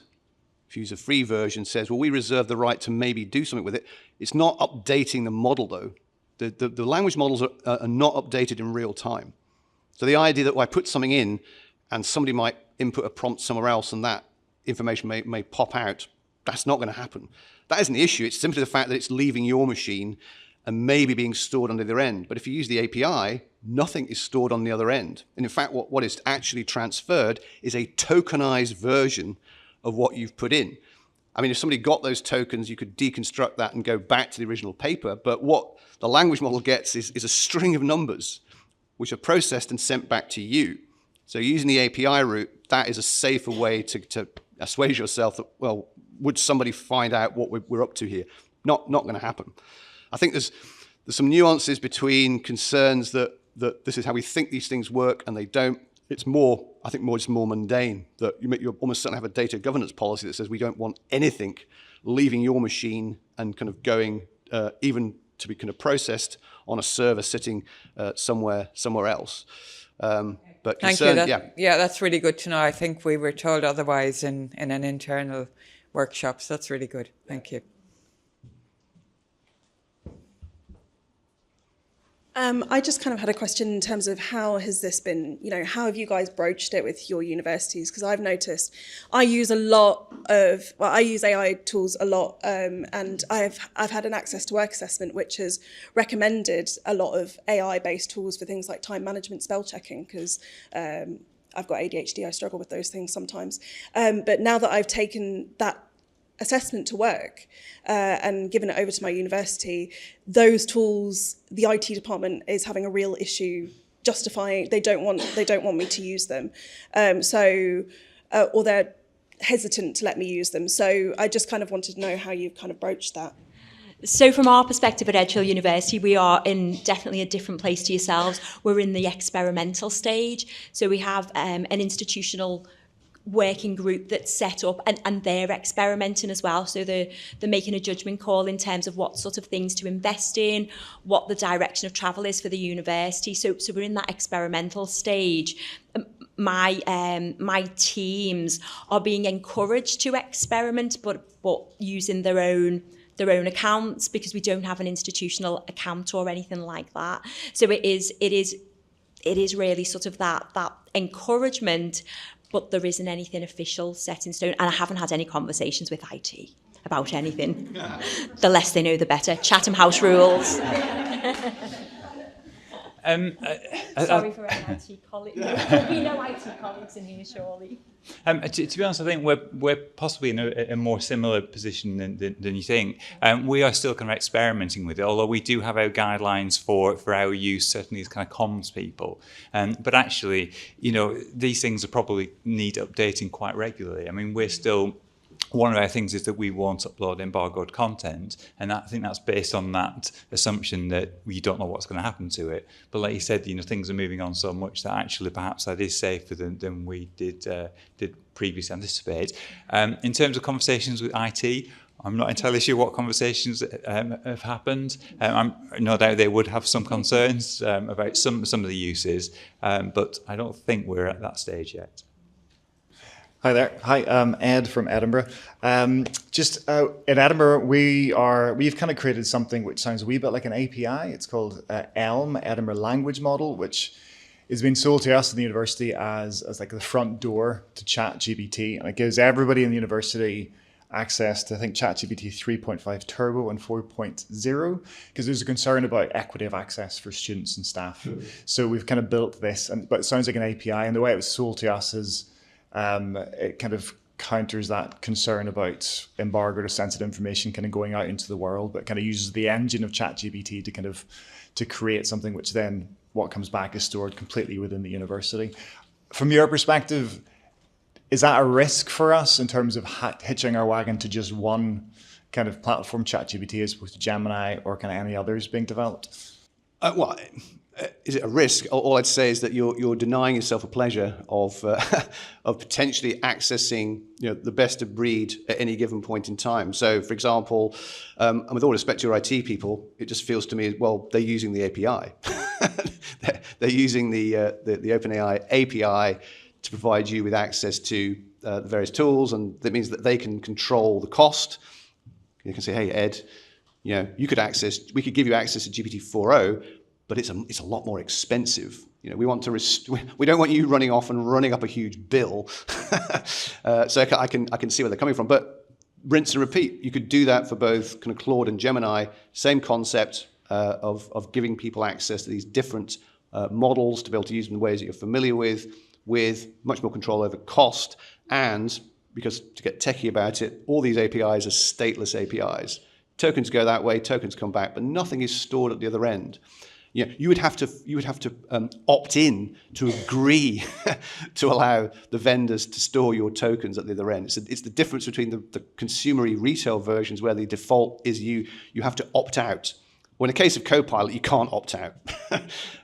if you use a free version, says, well, we reserve the right to maybe do something with it. It's not updating the model, though. The language models are not updated in real time. So the idea that I put something in and somebody might input a prompt somewhere else and that information may pop out, that's not going to happen. That isn't the issue. It's simply the fact that it's leaving your machine and maybe being stored on the other end. But if you use the API, nothing is stored on the other end. And in fact, what is actually transferred is a tokenized version of what you've put in. I mean, if somebody got those tokens, you could deconstruct that and go back to the original paper. But what the language model gets is a string of numbers which are processed and sent back to you. So using the API route, that is a safer way to assuage yourself that, well, would somebody find out what we're up to here? Not going to happen. I think there's some nuances between concerns that this is how we think these things work and they don't. It's more, I think, just more mundane, that you almost certainly have a data governance policy that says we don't want anything leaving your machine and kind of going even to be kind of processed on a server sitting somewhere else. But Thank you. Yeah, that's really good to know. I think we were told otherwise in an internal workshop. So that's really good. Thank you. I just kind of had a question in terms of how has this been, how have you guys broached it with your universities? Because I've noticed I use I use AI tools a lot, and I've had an Access to Work assessment which has recommended a lot of AI-based tools for things like time management, spell checking, because I've got ADHD, I struggle with those things sometimes. But now that I've taken that assessment to work and given it over to my university, those tools, the IT department is having a real issue justifying they don't want me to use them, or they're hesitant to let me use them. So I just kind of wanted to know how you've kind of broached that. So from our perspective at Edge Hill University, we are in definitely a different place to yourselves. We're in the experimental stage. So we have an institutional working group that's set up and they're experimenting as well. So they're making a judgment call in terms of what sort of things to invest in, what the direction of travel is for the university. So we're in that experimental stage. My teams are being encouraged to experiment, but using their own accounts, because we don't have an institutional account or anything like that. So it is really sort of that encouragement, but there isn't anything official set in stone. And I haven't had any conversations with IT about anything. The less they know, the better. Chatham House rules. Sorry for any IT colleagues. There'll be no IT colleagues in here, surely. To be honest, I think we're possibly in a more similar position than you think. We are still kind of experimenting with it, although we do have our guidelines for our use, certainly as kind of comms people. But actually, these things are probably need updating quite regularly. I mean, we're still... One of our things is that we won't upload embargoed content, and I think that's based on that assumption that we don't know what's going to happen to it. But like you said, things are moving on so much that actually perhaps that is safer than we did previously anticipate. In terms of conversations with IT, I'm not entirely sure what conversations have happened. No doubt they would have some concerns about some of the uses, but I don't think we're at that stage yet. Hi there. Hi, Ed from Edinburgh. Just in Edinburgh, we've kind of created something which sounds a wee bit like an API. It's called ELM, Edinburgh Language Model, which is being sold to us in the university as like the front door to ChatGPT, and it gives everybody in the university access to, I think, ChatGPT 3.5 Turbo and 4.0, because there's a concern about equity of access for students and staff. So we've kind of built this, but it sounds like an API, and the way it was sold to us is it kind of counters that concern about embargoed or sensitive information kind of going out into the world, but kind of uses the engine of ChatGPT to create something which then what comes back is stored completely within the university. From your perspective, is that a risk for us in terms of hitching our wagon to just one kind of platform, ChatGPT, as opposed to Gemini or kind of any others being developed? Well, is it a risk? All I'd say is that you're denying yourself a pleasure of of potentially accessing the best of breed at any given point in time. So, for example, and with all respect to your IT people, it just feels to me, well, they're using the API. they're using the OpenAI API to provide you with access to the various tools, and that means that they can control the cost. You can say, hey, Ed, we could give you access to GPT-4o, but it's a lot more expensive. We want to we don't want you running off and running up a huge bill. So I can see where they're coming from. But rinse and repeat. You could do that for both kind of Claude and Gemini. Same concept of giving people access to these different models to be able to use them in ways that you're familiar with much more control over cost, and because to get techie about it, all these APIs are stateless APIs. Tokens go that way, tokens come back, but nothing is stored at the other end. You would have to opt in to agree to allow the vendors to store your tokens at the other end. It's the difference between the consumery retail versions where the default is you have to opt out. Well, in the case of Copilot, you can't opt out.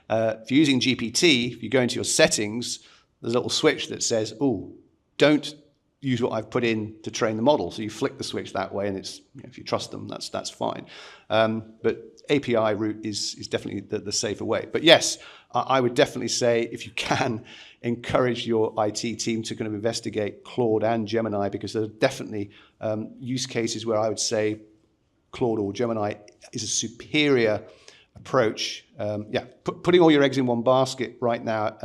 If you're using GPT, if you go into your settings, there's a little switch that says, "Oh, don't use what I've put in to train the model." So you flick the switch that way, and it's if you trust them, that's fine. But API route is definitely the safer way. But yes, I would definitely say if you can encourage your IT team to kind of investigate Claude and Gemini, because there are definitely use cases where I would say Claude or Gemini is a superior approach. Putting all your eggs in one basket right now,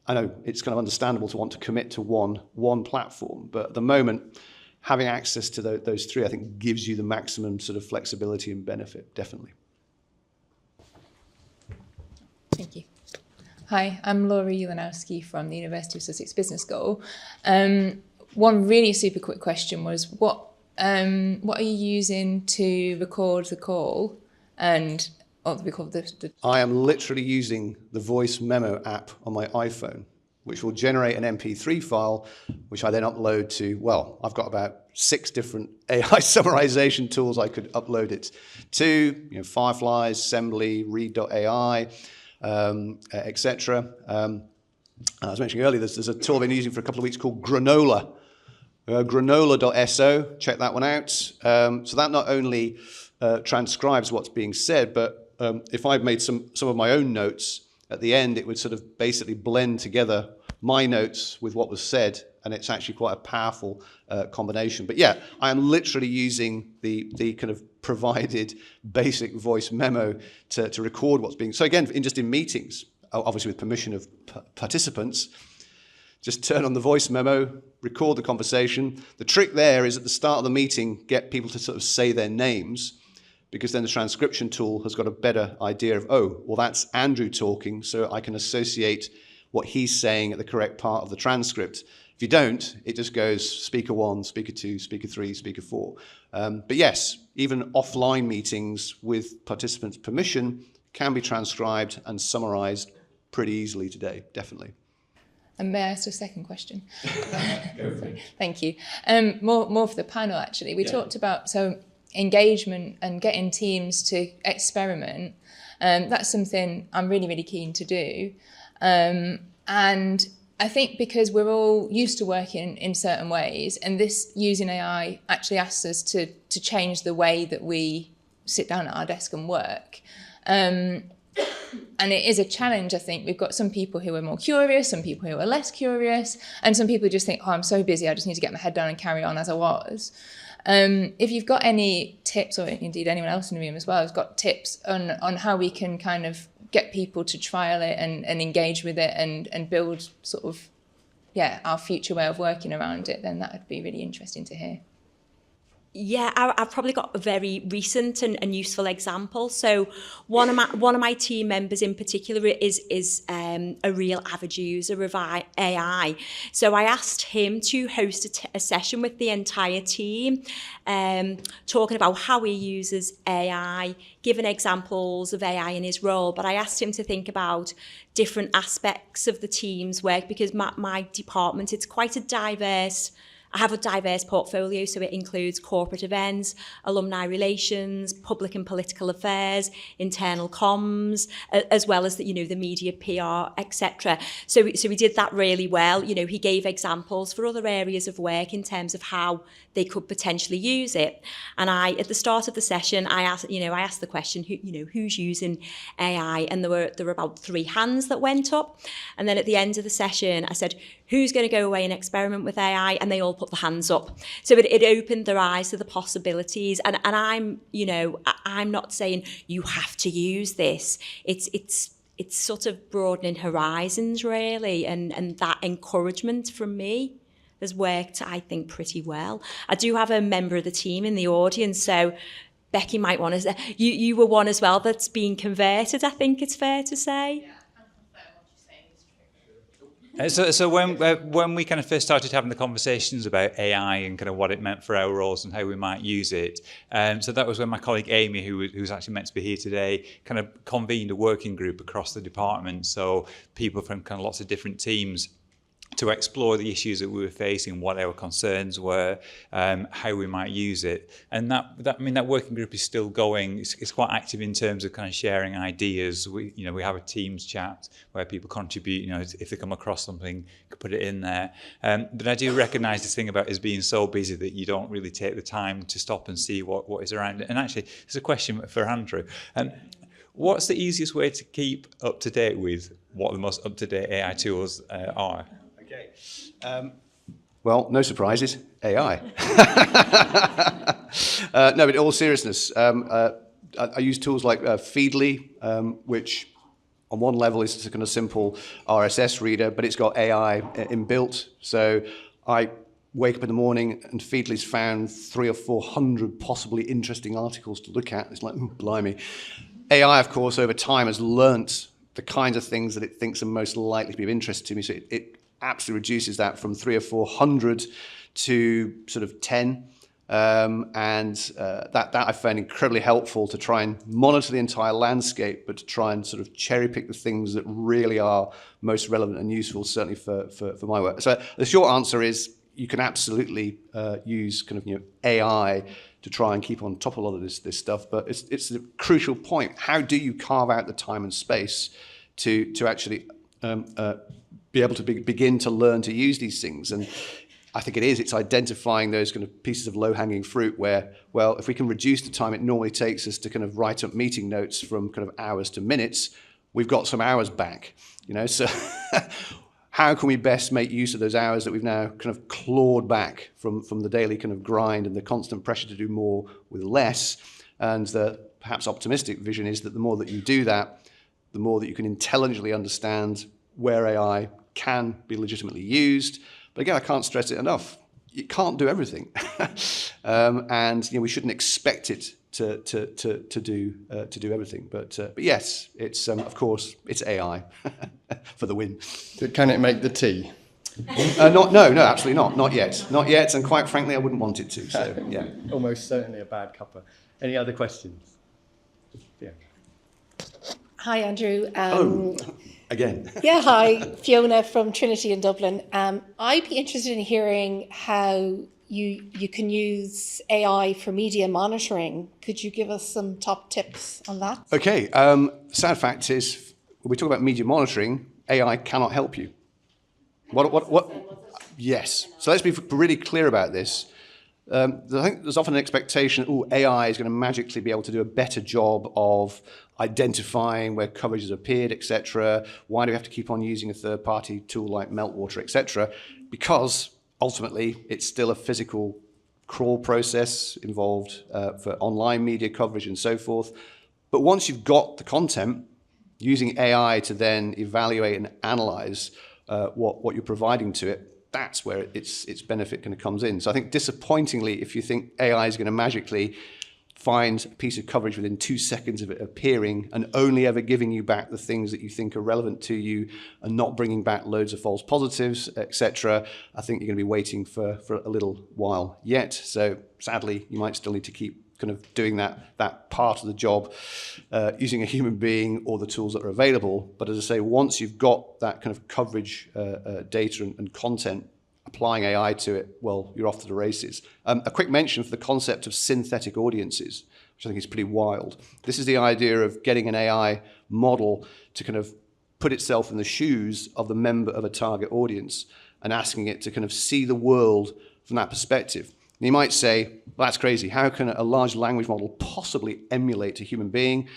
I know it's kind of understandable to want to commit to one platform, but at the moment, having access to those three, I think, gives you the maximum sort of flexibility and benefit, definitely. Thank you. Hi, I'm Laura Ulanowski from the University of Sussex Business School. One really super quick question was, what are you using to record the call and I am literally using the voice memo app on my iPhone, which will generate an MP3 file, which I then upload to, well, I've got about 6 different AI summarization tools I could upload it to, Firefly, Assembly, Read.ai, etc. I was mentioning earlier, there's a tool I've been using for a couple of weeks called Granola, granola.so, check that one out. So that not only transcribes what's being said, but if I've made some of my own notes, at the end it would sort of basically blend together my notes with what was said, and it's actually quite a powerful combination. But yeah, I am literally using the kind of provided basic voice memo to record what's being. So again, just in meetings, obviously with permission of participants, just turn on the voice memo, record the conversation. The trick there is at the start of the meeting, get people to sort of say their names, because then the transcription tool has got a better idea of, oh, well, that's Andrew talking, so I can associate what he's saying at the correct part of the transcript. If you don't, it just goes speaker 1, speaker 2, speaker 3, speaker 4. But yes, even offline meetings with participants' permission can be transcribed and summarized pretty easily today, definitely. And may I ask a second question? Go for it. Thank you. More for the panel, actually. We talked about engagement and getting teams to experiment. That's something I'm really, really keen to do. And I think because we're all used to working in certain ways, and this using AI actually asks us to change the way that we sit down at our desk and work. And it is a challenge, I think. We've got some people who are more curious, some people who are less curious, and some people just think, oh, I'm so busy, I just need to get my head down and carry on as I was. If you've got any tips, or indeed anyone else in the room as well has got tips on how we can kind of get people to trial it and engage with it and build sort of, our future way of working around it, then that would be really interesting to hear. Yeah, I've probably got a very recent and useful example. So one of my team members in particular is a real avid user of AI. So I asked him to host a session with the entire team, talking about how he uses AI, giving examples of AI in his role. But I asked him to think about different aspects of the team's work, because my department, it's quite a diverse I have a diverse portfolio, so it includes corporate events, alumni relations, public and political affairs, internal comms, as well as the, the media, PR, etc. So we did that really well. He gave examples for other areas of work in terms of how they could potentially use it. And at the start of the session, I asked the question, who's using AI? And there were about 3 hands that went up. And then at the end of the session, I said, who's going to go away and experiment with AI? And they all put the hands up. So it opened their eyes to the possibilities. And I'm not saying you have to use this. It's sort of broadening horizons, really, and that encouragement from me has worked, I think, pretty well. I do have a member of the team in the audience, so Becky might want to say, you were one as well that's been converted, I think it's fair to say. So when we kind of first started having the conversations about AI and kind of what it meant for our roles and how we might use it, so that was when my colleague Amy, who's actually meant to be here today, kind of convened a working group across the department, so people from kind of lots of different teams, to explore the issues that we were facing, what our concerns were, how we might use it. And that working group is still going. It's quite active in terms of kind of sharing ideas. We have a Teams chat where people contribute, if they come across something, could put it in there. But I do recognise this thing about us being so busy that you don't really take the time to stop and see what is around it. And actually, there's a question for Andrew. What's the easiest way to keep up to date with what the most up-to-date AI tools are? Okay. Well, no surprises, AI. No, but in all seriousness, I use tools like Feedly, which on one level is a kind of simple RSS reader, but it's got AI inbuilt. So I wake up in the morning and Feedly's found 300 or 400 possibly interesting articles to look at. It's like, blimey. AI, of course, over time has learnt the kinds of things that it thinks are most likely to be of interest to me. So it absolutely reduces that from 300 or 400 to sort of 10. That I found incredibly helpful to try and monitor the entire landscape, but to try and sort of cherry pick the things that really are most relevant and useful, certainly for my work. So the short answer is you can absolutely use kind of AI to try and keep on top of a lot of this stuff, but it's a crucial point. How do you carve out the time and space to actually be able to begin to learn to use these things? And I think it's identifying those kind of pieces of low-hanging fruit where, well, if we can reduce the time it normally takes us to kind of write up meeting notes from kind of hours to minutes, we've got some hours back, so how can we best make use of those hours that we've now kind of clawed back from the daily kind of grind and the constant pressure to do more with less? And the perhaps optimistic vision is that the more that you do that, the more that you can intelligently understand where AI can be legitimately used. But again, I can't stress it enough. You can't do everything. And we shouldn't expect it to do everything. But yes, it's of course it's AI for the win. Can it make the tea? No, absolutely not. Not yet. And quite frankly, I wouldn't want it to. So yeah, Almost certainly a bad cuppa. Any other questions? Yeah. Hi, Andrew. Again. Yeah, hi, Fiona from Trinity in Dublin. I'd be interested in hearing how you can use AI for media monitoring. Could you give us some top tips on that? Okay. Sad fact is, when we talk about media monitoring, AI cannot help you. What? Yes. So let's be really clear about this. I think there's often an expectation, AI is going to magically be able to do a better job of identifying where coverage has appeared, etc. Why do we have to keep on using a third-party tool like Meltwater, etc.? Because ultimately it's still a physical crawl process involved for online media coverage and so forth. But once you've got the content, using AI to then evaluate and analyze what you're providing to it, that's where its benefit kind of comes in. So I think disappointingly, if you think AI is going to magically find a piece of coverage within 2 seconds of it appearing and only ever giving you back the things that you think are relevant to you and not bringing back loads of false positives, etc., I think you're going to be waiting for a little while yet. So sadly, you might still need to keep kind of doing that part of the job using a human being or the tools that are available. But as I say, once you've got that kind of coverage data and content, I applying AI to it, well, you're off to the races. A quick mention for the concept of synthetic audiences, which I think is pretty wild. This is the idea of getting an AI model to kind of put itself in the shoes of the member of a target audience and asking it to kind of see the world from that perspective. And you might say, well, that's crazy. How can a large language model possibly emulate a human being?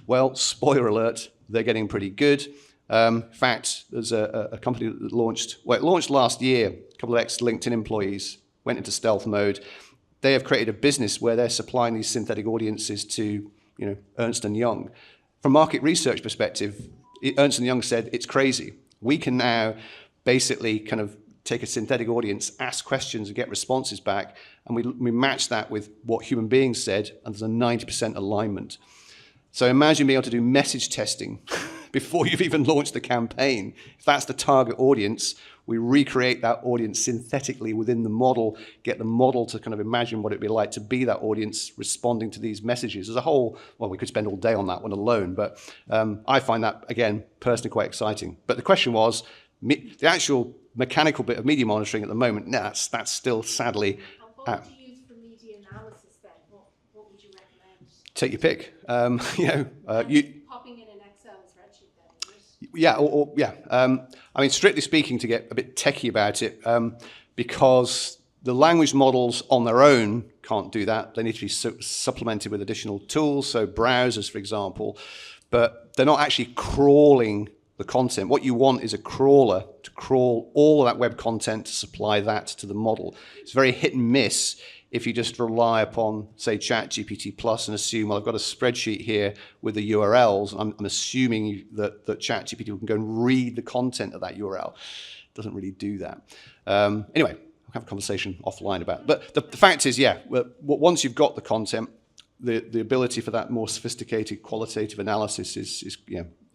Well, spoiler alert, they're getting pretty good. In fact, there's a company that launched, well, it launched last year. A couple of ex-LinkedIn employees went into stealth mode. They have created a business where they're supplying these synthetic audiences to, Ernst & Young. From a market research perspective, Ernst & Young said, it's crazy. We can now basically kind of take a synthetic audience, ask questions and get responses back, and we match that with what human beings said, and there's a 90% alignment. So imagine being able to do message testing before you've even launched the campaign. If that's the target audience, we recreate that audience synthetically within the model, get the model to kind of imagine what it'd be like to be that audience responding to these messages. As a whole, well, we could spend all day on that one alone, but I find that, again, personally quite exciting. But the question was, the actual mechanical bit of media monitoring at the moment, that's still sadly... What would you use for media analysis then? What would you recommend? Take your pick. Popping in an Excel spreadsheet then, is it? Yeah, I mean, strictly speaking, to get a bit techie about it, because the language models on their own can't do that. They need to be supplemented with additional tools, so browsers, for example, but they're not actually crawling the content. What you want is a crawler to crawl all of that web content to supply that to the model. It's very hit and miss if you just rely upon, say, ChatGPT Plus and assume, well, I've got a spreadsheet here with the URLs. I'm assuming that ChatGPT can go and read the content of that URL. It doesn't really do that. Anyway, I'll have a conversation offline about it. But the fact is, yeah, once you've got the content, the ability for that more sophisticated qualitative analysis is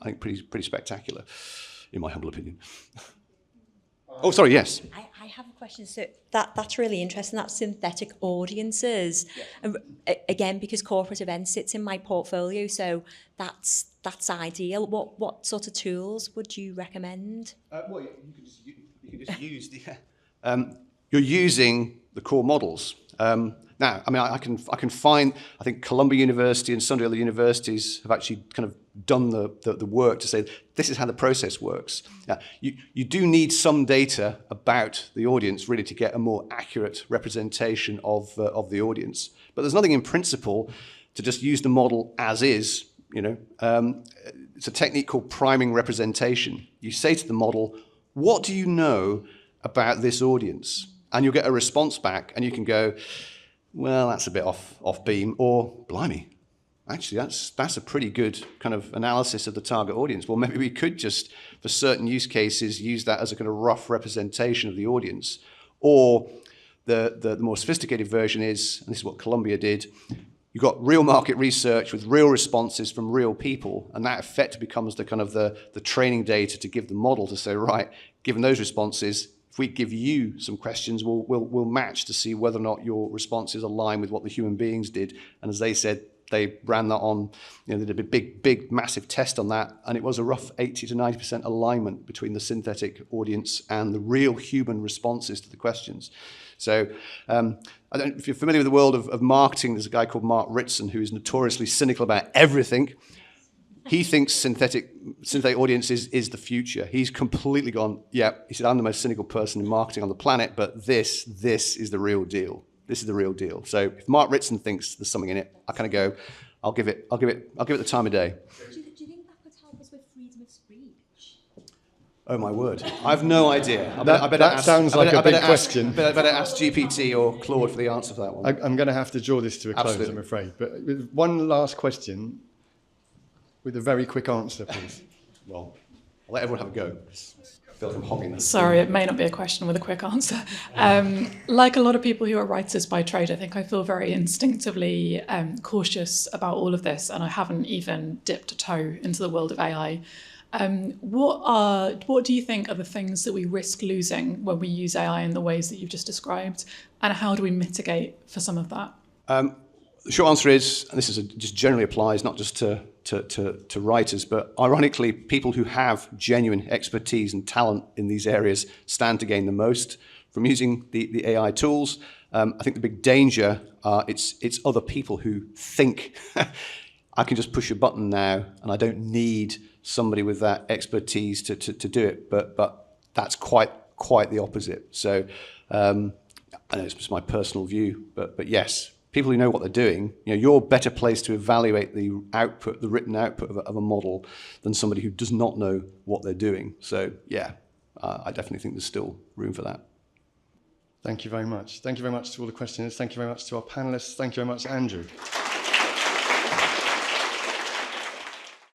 I think pretty spectacular, in my humble opinion. Oh, sorry, yes. I have a question. So that's really interesting, that synthetic audiences. Yeah. Again, because corporate events sits in my portfolio, so that's ideal. What sort of tools would you recommend? Well, you can just use the... you're using the core models. Now, I mean, I can find, I think Columbia University and sundry other universities have actually kind of done the work to say, this is how the process works. Now, you do need some data about the audience really to get a more accurate representation of the audience. But there's nothing in principle to just use the model as is, It's a technique called priming representation. You say to the model, what do you know about this audience? And you'll get a response back and you can go, well, that's a bit off beam, or blimey, actually that's a pretty good kind of analysis of the target audience. Well, maybe we could just, for certain use cases, use that as a kind of rough representation of the audience. Or the more sophisticated version is, and this is what Columbia did, you've got real market research with real responses from real people, and that effectively becomes the kind of the training data to give the model to say, right, given those responses, if we give you some questions, we'll match to see whether or not your responses align with what the human beings did. And as they said, they ran that on, they did a big, massive test on that, and it was a rough 80 to 90% alignment between the synthetic audience and the real human responses to the questions. So I don't know if you're familiar with the world of marketing, there's a guy called Mark Ritson who is notoriously cynical about everything. He thinks synthetic audience is the future. He's completely gone, yeah, he said, I'm the most cynical person in marketing on the planet, but this is the real deal. This is the real deal. So if Mark Ritson thinks there's something in it, I kind of go, I'll give it the time of day. Do you think that could help us with freedom of speech? Oh my word! I've no idea. That sounds like a big question. I better ask GPT or Claude for the answer for that one. I'm going to have to draw this to a close, Absolutely. I'm afraid. But one last question with a very quick answer, please. Well, I'll let everyone have a go. I feel like I'm hogging this. Sorry, it may not be a question with a quick answer. Like a lot of people who are writers by trade, I think I feel very instinctively cautious about all of this, and I haven't even dipped a toe into the world of AI. What do you think are the things that we risk losing when we use AI in the ways that you've just described, and how do we mitigate for some of that? The short answer is, and this is just generally applies not just to writers, but ironically, people who have genuine expertise and talent in these areas stand to gain the most from using the AI tools. I think the big danger, it's other people who think I can just push a button now and I don't need somebody with that expertise to do it. But that's quite the opposite. So I know it's just my personal view, but yes, people who know what they're doing, you're better placed to evaluate the output, the written output of a model than somebody who does not know what they're doing. So yeah, I definitely think there's still room for that. Thank you very much. Thank you very much to all the questioners. Thank you very much to our panelists. Thank you very much, Andrew.